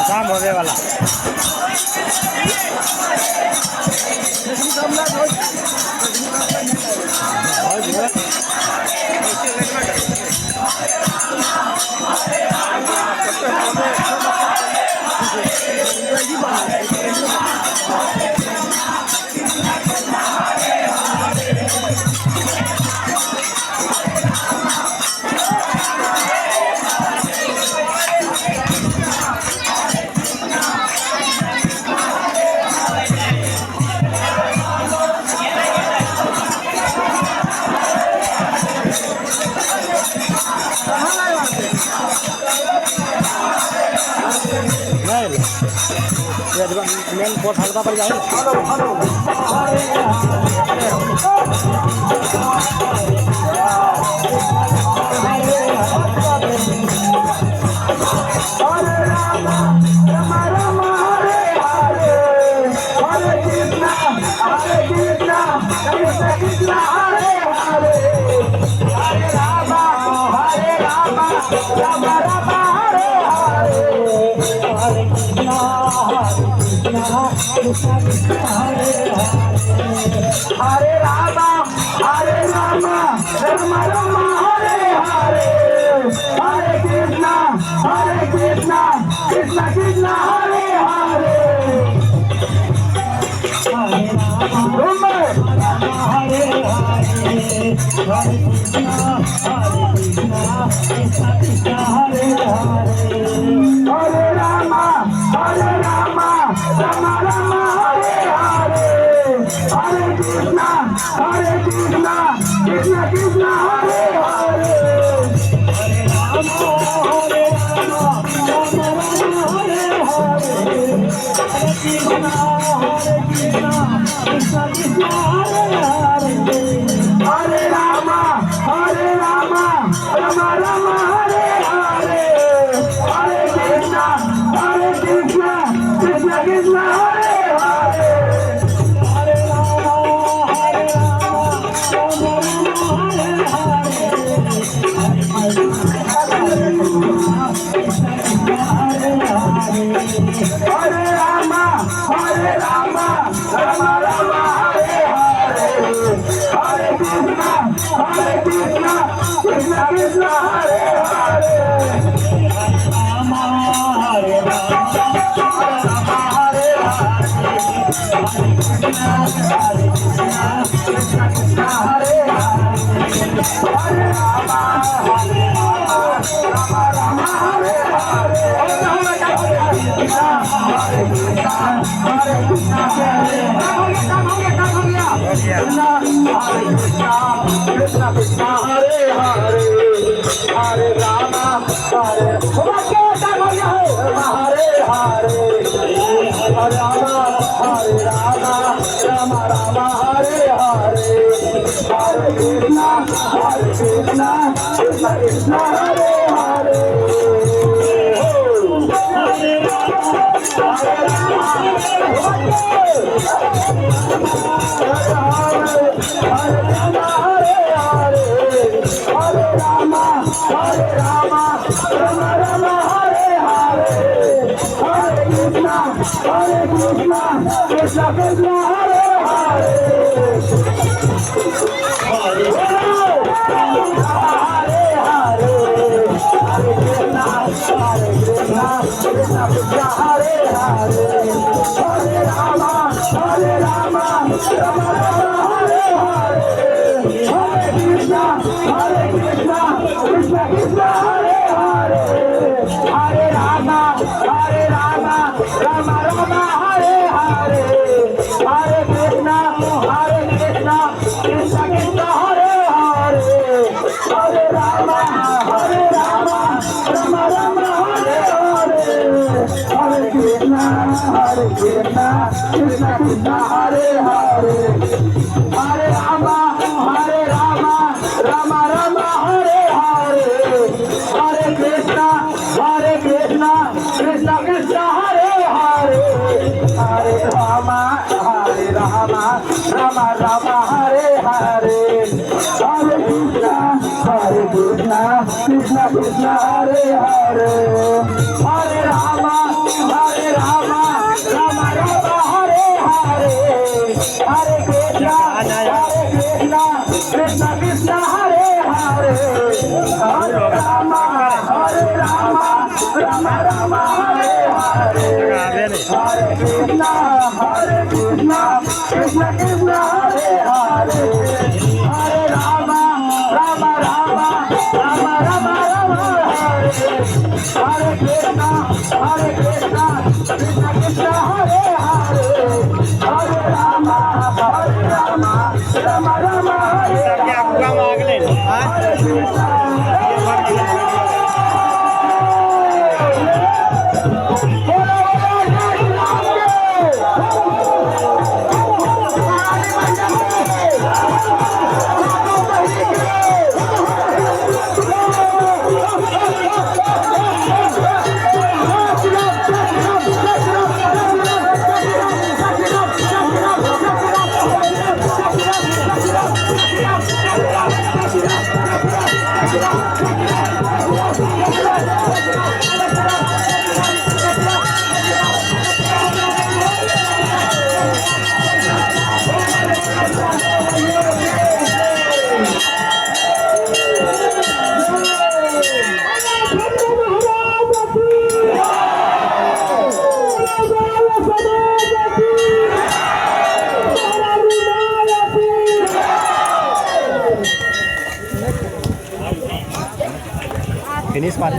काम होने वाला मेन बहुत हल्का पड़ जाए हरे रामा राम राम हरे हरे हरे कृष्णा कृष्णा कृष्णा हरे हरे हरे रामा हरे हरे हरे कृष्णा कृष्णा कृष्णा हरे हरे हरे रामा राम राम हरे हरे हरे कृष्णा कृष्णा कृष्णा हरे हरे हरे राम हरे कृष्णा कृष्णा कृष्णा हरे हरे हरे राम राम हरे हरे हरे कृष्णा कृष्णा कृष्णा हरे हरे हरे राम हरे राम राम हरे हरे हरे कृष्णा कृष्णा कृष्णा हरे हरे राम हरे राम हरे हरे कृष्णा कृष्णा हरे हरे राम हरे राम हरे हरे हरे कृष्णा कृष्णा हरे हरे हरे राम हरे हरे हरे राम राम हरे हरे हरे कृष्णा कृष्णा कृष्णा हरे हरे हरे राम राम हरे हरे हरे कृष्णा कृष्णा कृष्णा हरे हरे हरे हरे हरे कृष्णा कृष्णा कृष्णा हरे हरे हरे राम हरे हरे हरे हरे कृष्णा कृष्णा कृष्णा हरे हरे हरे राम राम हरे हरे हरे कृष्णा कृष्णा कृष्णा हरे Krishna Hare Hare Hare Rama Rama Rama Hare Hare Hare Krishna Krishna Krishna Hare Hare Hare Rama Rama Rama Hare Hare Hare Krishna Krishna Krishna Hare Hare Hare Rama Rama Rama Hare Hare Hare Krishna Krishna Krishna Hare Hare Hare Rama Rama Rama Hare Hare Hare Krishna Krishna Krishna Hare Hare Hare Rama Rama Rama Hare Hare Krishna Krishna Krishna Hare Hare Hare Rama Rama Hare सबके आपका मांगले Hare Krishna finish मार